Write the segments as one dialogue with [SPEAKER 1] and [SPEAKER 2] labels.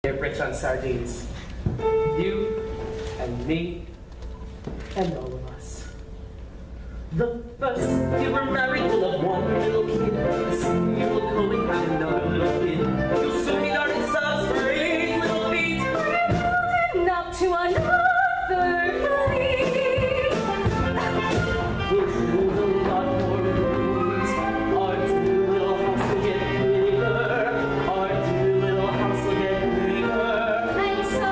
[SPEAKER 1] They're rich on sardines. You and me and all of us. The first you were married, you'll have one little kid. The second you will go and have another little kid. You'll soon be learning songs for 8 little feet.
[SPEAKER 2] We're up to another belief.
[SPEAKER 1] Which means a lot more rooms. Our 2 little house will get bigger. Our 2 little house will get bigger.
[SPEAKER 2] And so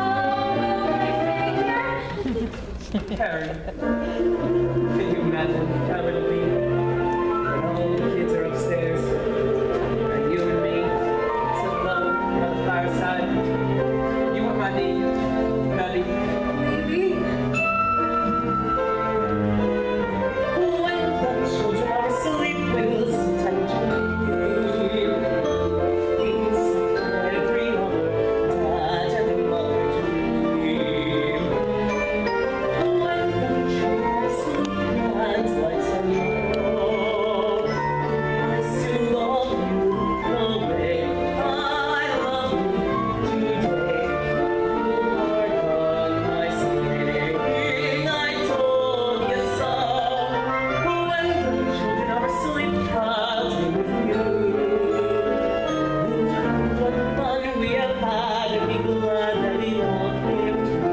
[SPEAKER 2] will my figure.
[SPEAKER 1] Harry, can you imagine how it'll be when all the kids are upstairs and you and me sit alone by the fireside? You and my knee, Maddie.
[SPEAKER 2] Baby.
[SPEAKER 1] When the children are asleep, we'll sit and dream. These every mother, dad and mother dream. When the children are asleep and lights are low, I still love you the way I love you today. Lord, on my singing, I told you so. When the children are asleep, I'll dream with you. What fun we have had, and be glad that it all came true.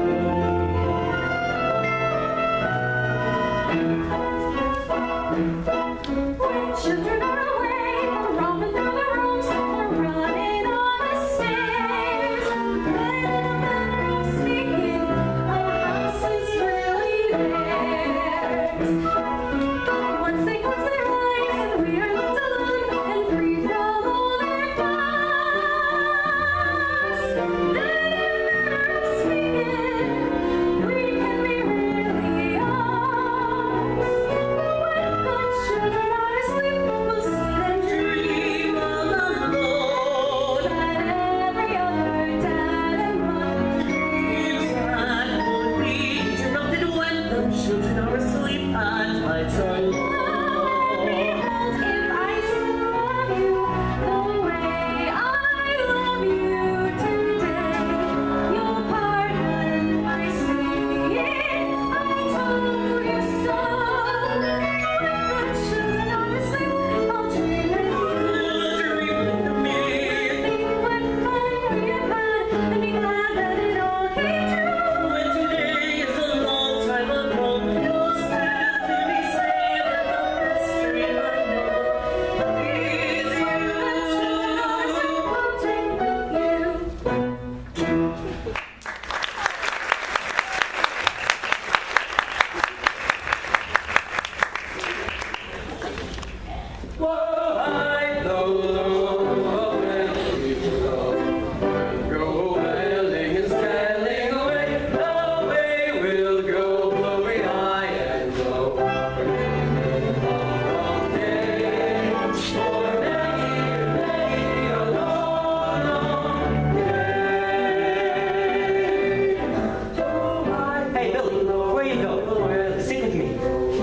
[SPEAKER 2] When children are awake, we're romping through the rooms, we're running on the stairs. Little speaking, our house is really theirs. Once they close their eyes and we are left alone and free from all their past. Little speaking, we can be really ours. When the children are asleep, we'll sit and dream all alone that every other dad and mother dreams.
[SPEAKER 1] And won't be interrupted when the children are asleep and lights are low.
[SPEAKER 2] Behold, if I still love you the way I love you today, you'll pardon my saying I told you so. When the children are asleep, I'll dream with you.
[SPEAKER 1] Dream with me.
[SPEAKER 2] Think what fun we have had, and be glad that it all came true.
[SPEAKER 1] When today is a long time ago, you'll still be saying that the best dream I know is
[SPEAKER 2] When the children are asleep, I'll dream with you.
[SPEAKER 1] Whoa, I know when people go wailing and sailing away, away we'll go, blowing high and low. Long day, for many a long, long day.
[SPEAKER 3] Hey, Billy, where you go? Sit with me.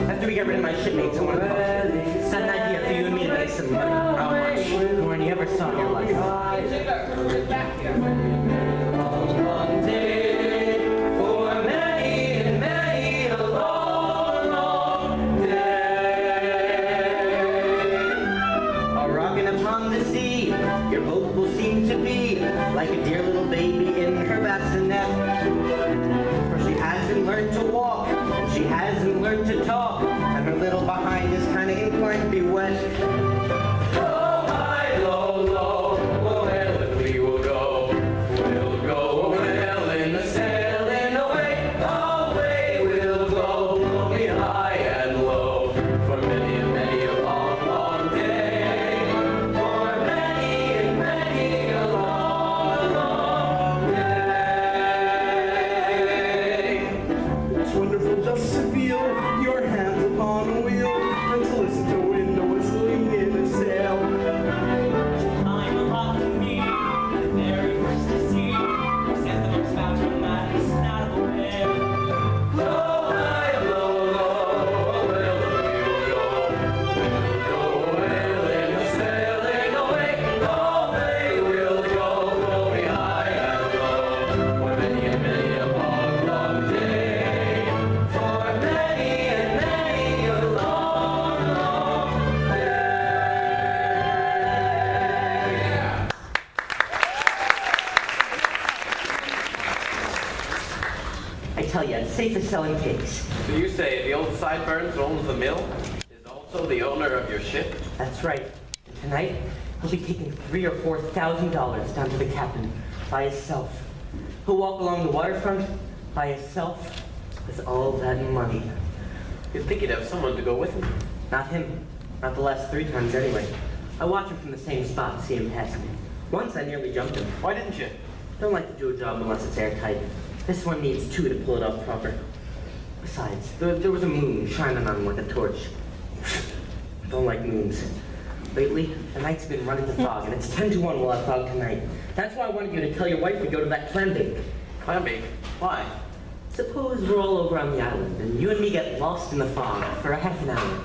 [SPEAKER 3] After we get rid of my shipmates, I want to talk. Had an idea for you and me to make some money. How much? More than you ever saw in your life.
[SPEAKER 1] Long day, for many a long, long day.
[SPEAKER 3] A rocking upon the sea, your boat will seem to be like a dear little baby in her bassinet. For she hasn't learned to walk, and she hasn't learned to talk, and her little behind is I tell you, it's safe as selling cakes.
[SPEAKER 4] So you say the old Sideburns who owns the mill is also the owner of your ship?
[SPEAKER 3] That's right. And tonight, he'll be taking $3,000 or $4,000 down to the captain by himself. He'll walk along the waterfront by himself with all that money.
[SPEAKER 4] You'd think he'd have someone to go with him.
[SPEAKER 3] Not him. Not the last 3 times anyway. I watch him from the same spot, see him pass me. Once I nearly jumped him.
[SPEAKER 4] Why didn't you?
[SPEAKER 3] Don't like to do a job unless it's airtight. This one needs 2 to pull it off proper. Besides, there was a moon shining on him like a torch. Don't like moons. Lately, the night's been running to fog, and it's 10 to 1 we'll have fog tonight. That's why I wanted you to tell your wife we go to that clam bake.
[SPEAKER 4] Clam bake? Why?
[SPEAKER 3] Suppose we're all over on the island, and you and me get lost in the fog for a half an hour.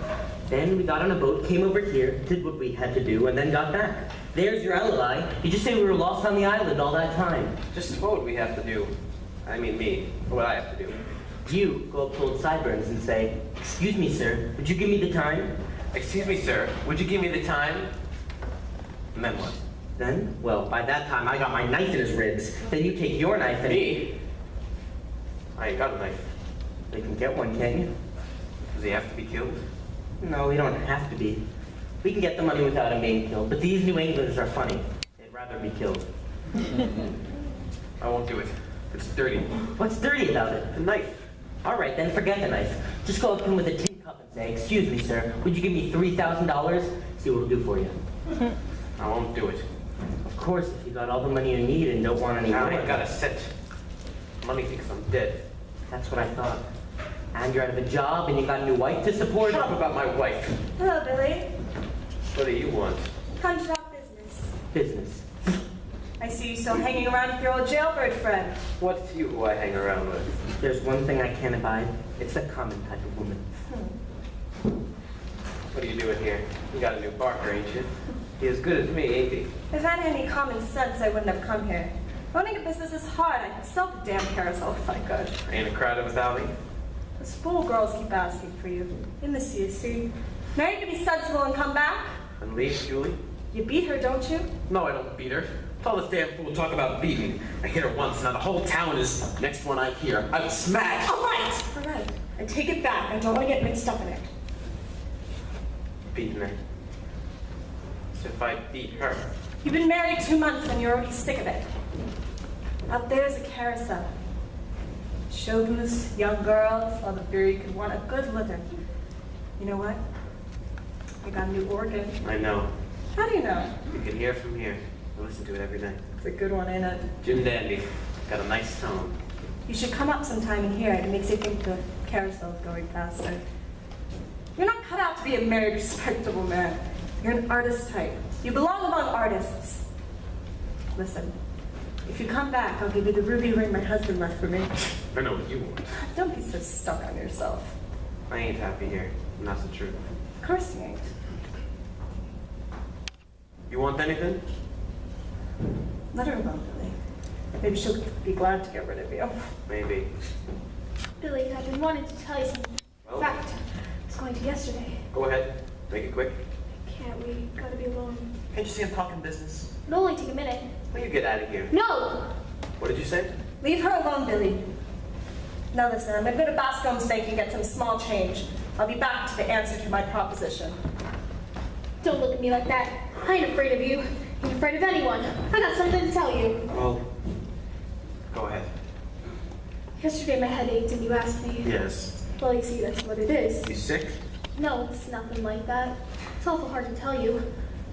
[SPEAKER 3] Then we got on a boat, came over here, did what we had to do, and then got back. There's your alibi. You just say we were lost on the island all that time.
[SPEAKER 4] Just what would we have to do? I mean me. What would I have to do?
[SPEAKER 3] You go up to old Sideburns and say, "Excuse me, sir, would you give me the time?"
[SPEAKER 4] Excuse me, sir. Would you give me the time? And then what?
[SPEAKER 3] Then, well, by that time I got my knife in his ribs. Then you take your knife and...
[SPEAKER 4] Me? I ain't got a knife.
[SPEAKER 3] You can get one, can't you?
[SPEAKER 4] Does he have to be killed?
[SPEAKER 3] No, we don't have to be. We can get the money without him being killed, but these New Englanders are funny. They'd rather be killed.
[SPEAKER 4] I won't do it. It's dirty.
[SPEAKER 3] What's dirty about it?
[SPEAKER 4] The knife.
[SPEAKER 3] All right, then forget the knife. Just go up to him with a tin cup and say, "Excuse me, sir, would you give me $3,000? See what it'll do for you."
[SPEAKER 4] I won't do it.
[SPEAKER 3] Of course, if you got all the money you need and don't want any
[SPEAKER 4] Now
[SPEAKER 3] more.
[SPEAKER 4] I gotta sit. Money thinks I'm dead.
[SPEAKER 3] That's what I thought. And you're out of a job and you got a new wife to support.
[SPEAKER 4] Shut up about my wife.
[SPEAKER 2] Hello, Billy.
[SPEAKER 4] What do you want?
[SPEAKER 2] Come to talk business.
[SPEAKER 3] Business.
[SPEAKER 2] I see you still hanging around with your old jailbird friend.
[SPEAKER 4] What's you who I hang around with?
[SPEAKER 3] There's one thing I can't abide. It's the common type of woman.
[SPEAKER 4] What are you doing here? You got a new partner, ain't you? He as good as me, ain't he?
[SPEAKER 2] If I had any common sense, I wouldn't have come here. Running a business is hard. I could sell the damn carousel if I could.
[SPEAKER 4] Ain't a crowded without me?
[SPEAKER 2] Those fool girls keep asking for you. They miss you, see? Now you can be sensible and come back.
[SPEAKER 4] And leave, Julie?
[SPEAKER 2] You beat her, don't you?
[SPEAKER 4] No, I don't beat her. All this damn fool talk about beating. I hit her once, now the whole town is next one I hear. I'm smashed!
[SPEAKER 2] All right. I take it back. I don't want to get mixed up in it.
[SPEAKER 4] Beating her. So if I beat her,
[SPEAKER 2] You've been married 2 months and you're already sick of it. Out there's a carousel. Show booths, young girls, all the very could want a good living. You know what? I got a new organ.
[SPEAKER 4] I know.
[SPEAKER 2] How do you know?
[SPEAKER 4] You can hear from here. I listen to it every night.
[SPEAKER 2] It's a good one, ain't it?
[SPEAKER 4] Jim Dandy. Got a nice tone.
[SPEAKER 2] You should come up sometime and hear it. It makes you think the carousel's going faster. You're not cut out to be a married, respectable man. You're an artist type. You belong among artists. Listen, if you come back, I'll give you the ruby ring my husband left for me.
[SPEAKER 4] I know what you want.
[SPEAKER 2] Don't be so stuck on yourself.
[SPEAKER 4] I ain't happy here. And that's the truth.
[SPEAKER 2] Of course you ain't.
[SPEAKER 4] You want anything?
[SPEAKER 2] Let her alone, Billy. Maybe she'll be glad to get rid of you.
[SPEAKER 4] Maybe.
[SPEAKER 5] Billy, I've been wanting to tell you something.
[SPEAKER 4] Well?
[SPEAKER 5] In fact, I was going to yesterday.
[SPEAKER 4] Go ahead. Make it quick.
[SPEAKER 5] Can't we? Gotta be alone.
[SPEAKER 4] Can't you see I'm talking business?
[SPEAKER 5] It'll only take a minute.
[SPEAKER 4] Will you get out of here?
[SPEAKER 5] No!
[SPEAKER 4] What did you say?
[SPEAKER 2] Leave her alone, Billy. Now listen, I'm gonna go to Bascom's bank and get some small change. I'll be back to the answer to my proposition.
[SPEAKER 5] Don't look at me like that. I ain't afraid of you. I ain't afraid of anyone. I got something to tell you.
[SPEAKER 4] Well, go ahead.
[SPEAKER 5] Yesterday my head ached and you asked me.
[SPEAKER 4] Yes.
[SPEAKER 5] Well, you see, that's what it is.
[SPEAKER 4] You sick?
[SPEAKER 5] No, it's nothing like that. It's awful hard to tell you.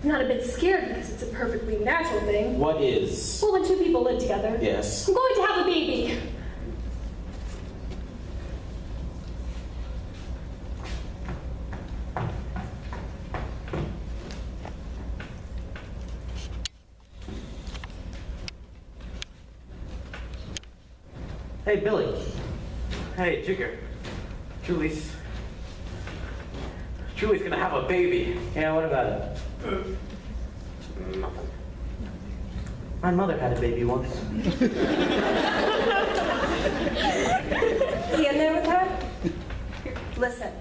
[SPEAKER 5] I'm not a bit scared because it's a perfectly natural thing.
[SPEAKER 4] What is?
[SPEAKER 5] Well, when 2 people live together.
[SPEAKER 4] Yes.
[SPEAKER 5] I'm going to have a baby.
[SPEAKER 3] Hey, Billy.
[SPEAKER 4] Hey, Jigger. Julie's gonna have a baby.
[SPEAKER 3] Yeah, what about it?
[SPEAKER 4] Nothing.
[SPEAKER 3] My mother had a baby once.
[SPEAKER 2] He in there with her? Listen,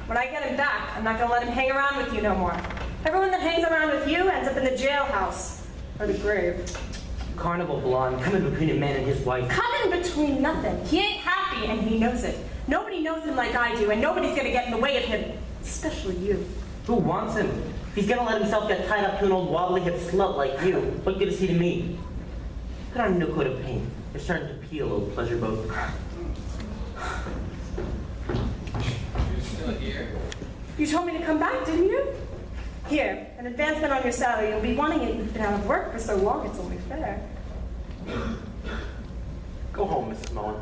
[SPEAKER 2] when I get him back, I'm not gonna let him hang around with you no more. Everyone that hangs around with you ends up in the jailhouse or the grave.
[SPEAKER 3] Carnival blonde coming between a man and his wife.
[SPEAKER 2] Come in between nothing. He ain't half happy, and he knows it. Nobody knows him like I do, and nobody's gonna get in the way of him, especially you.
[SPEAKER 3] Who wants him? If he's gonna let himself get tied up to an old wobbly-hip slut like you, what good is he to me? Put on a new coat of paint. You're starting to peel, old pleasure boat.
[SPEAKER 4] You're still here?
[SPEAKER 2] You told me to come back, didn't you? Here, an advancement on your salary. You'll be wanting it. You've been out of work for so long, it's only fair.
[SPEAKER 3] Go home, Mrs. Mullen.